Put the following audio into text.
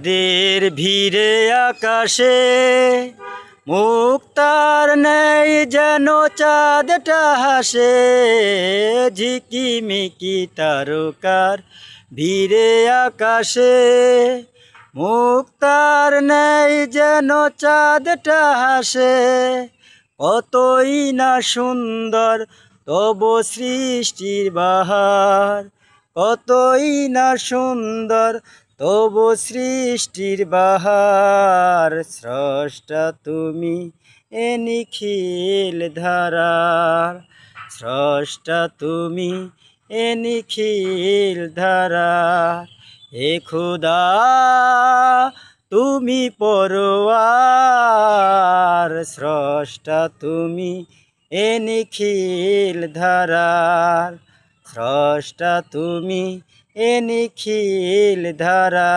দের ভিড়ে আকাশে মুক্তার নেই যেন চাঁদটা হাসে, ঝিকিমিকি তারকার ভিড়ে আকাশে মুক্তার নেই যেন চাঁদটা হাসে। কতই না সুন্দর তব সৃষ্টির বাহার, কতই না সুন্দর তব সৃষ্টির বাহার। স্রষ্টা তুমি এ নিখিল ধারার, স্রষ্টা তুমি এ নিখিল ধারার। হে খোদা তুমি পরোয়ার, স্রষ্টা তুমি এ নিখিল ধারার, স্রষ্টা তুমি এ নিখিল ধারা।